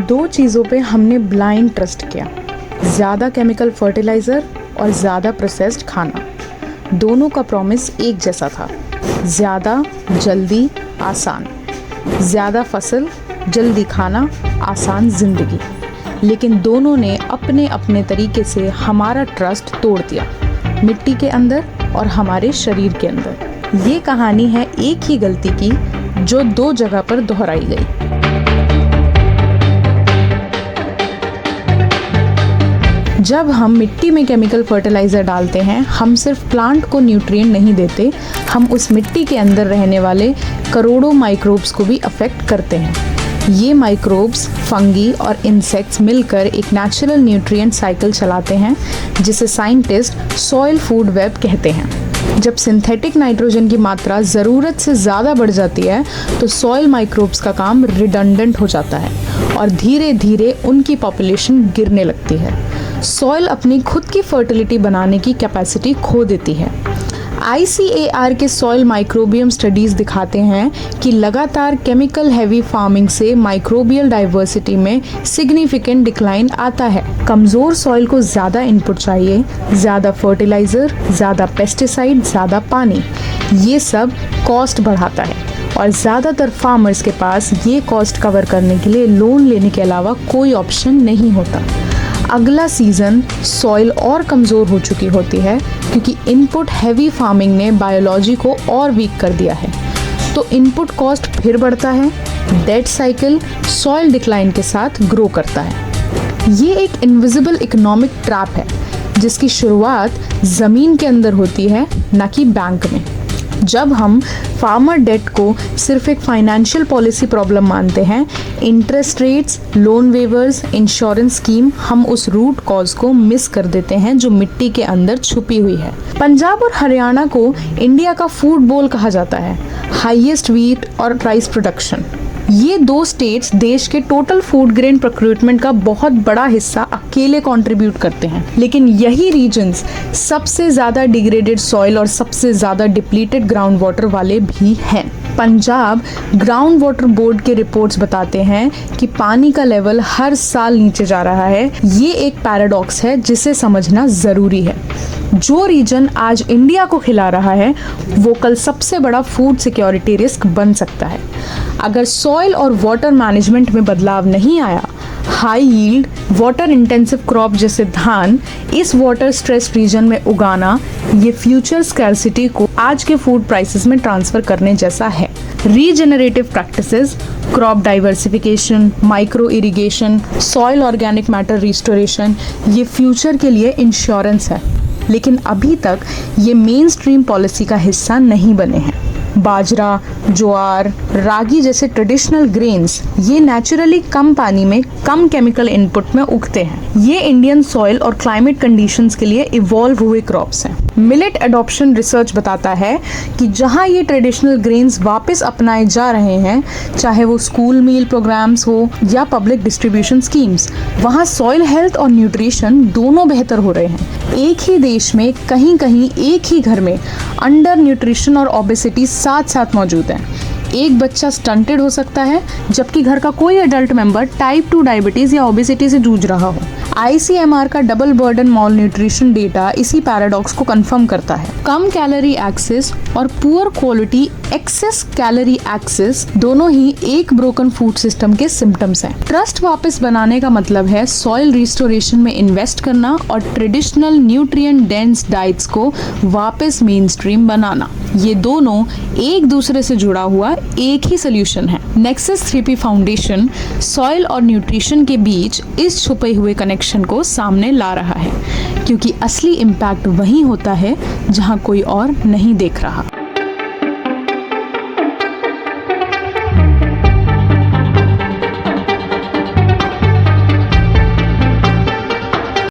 दो चीज़ों पे हमने ब्लाइंड ट्रस्ट किया, ज़्यादा केमिकल फर्टिलाइज़र और ज़्यादा प्रोसेस्ड खाना। दोनों का प्रॉमिस एक जैसा था, ज़्यादा, जल्दी, आसान। ज़्यादा फसल, जल्दी खाना, आसान ज़िंदगी। लेकिन दोनों ने अपने अपने तरीके से हमारा ट्रस्ट तोड़ दिया, मिट्टी के अंदर और हमारे शरीर के अंदर। ये कहानी है एक ही गलती की जो दो जगह पर दोहराई गई। जब हम मिट्टी में केमिकल फर्टिलाइज़र डालते हैं, हम सिर्फ प्लांट को न्यूट्रिएंट नहीं देते, हम उस मिट्टी के अंदर रहने वाले करोड़ों माइक्रोब्स को भी अफेक्ट करते हैं। ये माइक्रोब्स, फंगी और इंसेक्ट्स मिलकर एक नेचुरल न्यूट्रिएंट साइकिल चलाते हैं, जिसे साइंटिस्ट सॉइल फूड वेब कहते हैं। जब सिंथेटिक नाइट्रोजन की मात्रा ज़रूरत से ज़्यादा बढ़ जाती है, तो सॉइल माइक्रोब्स का काम रिडंडेंट हो जाता है और धीरे धीरे उनकी पॉपुलेशन गिरने लगती है। सॉइल अपनी खुद की फर्टिलिटी बनाने की कैपेसिटी खो देती है। ICAR के सॉइल माइक्रोबियम स्टडीज़ दिखाते हैं कि लगातार केमिकल हैवी फार्मिंग से माइक्रोबियल डाइवर्सिटी में सिग्निफिकेंट डिक्लाइन आता है। कमज़ोर सॉइल को ज़्यादा इनपुट चाहिए, ज़्यादा फर्टिलाइज़र, ज़्यादा पेस्टिसाइड, ज़्यादा पानी। ये सब कॉस्ट बढ़ाता है और ज़्यादातर फार्मर्स के पास ये कॉस्ट कवर करने के लिए लोन लेने के अलावा कोई ऑप्शन नहीं होता। अगला सीज़न सॉइल और कमज़ोर हो चुकी होती है क्योंकि इनपुट हैवी फार्मिंग ने बायोलॉजी को और वीक कर दिया है। तो इनपुट कॉस्ट फिर बढ़ता है, डेट साइकिल सॉइल डिक्लाइन के साथ ग्रो करता है। ये एक इनविजिबल इकोनॉमिक ट्रैप है जिसकी शुरुआत ज़मीन के अंदर होती है, न कि बैंक में। जब हम फार्मर डेट को सिर्फ एक फाइनेंशियल पॉलिसी प्रॉब्लम मानते हैं, interest rates, loan weavers, insurance scheme, हम उस रूट कॉज को मिस कर देते हैं जो मिट्टी के अंदर छुपी हुई है। पंजाब और हरियाणा को इंडिया का फूड बोल कहा जाता है, हाईएस्ट व्हीट और राइस प्रोडक्शन। ये दो स्टेट्स देश के टोटल फूड ग्रेन प्रोक्यूरमेंट का बहुत बड़ा हिस्सा अकेले कंट्रीब्यूट करते हैं, लेकिन यही रीजन्स सबसे ज़्यादा डिग्रेडेड सॉइल और सबसे ज़्यादा डिप्लीटेड ग्राउंड वाटर वाले भी हैं। पंजाब ग्राउंड वाटर बोर्ड के रिपोर्ट्स बताते हैं कि पानी का लेवल हर साल नीचे जा रहा है। ये एक पैराडॉक्स है जिसे समझना ज़रूरी है। जो रीजन आज इंडिया को खिला रहा है, वो कल सबसे बड़ा फूड सिक्योरिटी रिस्क बन सकता है। अगर सॉइल और वाटर मैनेजमेंट में बदलाव नहीं आया, high yield water intensive crop जैसे धान इस वाटर स्ट्रेस रीजन में उगाना, ये फ्यूचर स्कैर्सिटी को आज के फूड प्राइसेस में ट्रांसफर करने जैसा है। Regenerative practices, crop diversification, micro irrigation, soil organic matter restoration, ये फ्यूचर के लिए इंश्योरेंस है, लेकिन अभी तक ये मेन स्ट्रीम पॉलिसी का हिस्सा नहीं बने हैं। बाजरा, ज्वार, रागी जैसे ट्रेडिशनल ग्रेन्स ये नेचुरली कम पानी में कम केमिकल इनपुट में उगते हैं। ये इंडियन सॉइल और क्लाइमेट कंडीशंस के लिए इवॉल्व हुए क्रॉप्स हैं। मिलेट एडॉप्शन रिसर्च बताता है कि जहां ये ट्रेडिशनल ग्रेन्स वापस अपनाए जा रहे हैं, चाहे वो स्कूल मील प्रोग्राम्स हो या पब्लिक डिस्ट्रीब्यूशन स्कीम्स, वहां सॉइल हेल्थ और न्यूट्रिशन दोनों बेहतर हो रहे हैं। एक ही देश में कहीं कहीं एक ही घर में अंडर न्यूट्रिशन और ओबेसिटी साथ साथ मौजूद हैं। एक बच्चा स्टंटेड हो सकता है जबकि घर का कोई एडल्ट मेंबर टाइप 2 डायबिटीज या ओबेसिटी से जूझ रहा हो। ICMR का double burden malnutrition data इसी पैराडॉक्स को कंफर्म करता है। कम कैलोरी एक्सेस और poor quality access calorie access दोनों ही एक ब्रोकन फूड सिस्टम के सिम्टम्स हैं। ट्रस्ट वापस बनाने का मतलब है सॉइल रिस्टोरेशन में इन्वेस्ट करना और ट्रेडिशनल न्यूट्रिएंट डेंस डाइट्स को वापस मेन स्ट्रीम बनाना। ये दोनों एक दूसरे से जुड़ा हुआ एक ही सोल्यूशन है। नेक्सस 3P फाउंडेशन सॉइल और न्यूट्रिशन के बीच इस छुपे हुए कनेक्शन को सामने ला रहा है, क्योंकि असली इम्पैक्ट वहीं होता है जहां कोई और नहीं देख रहा।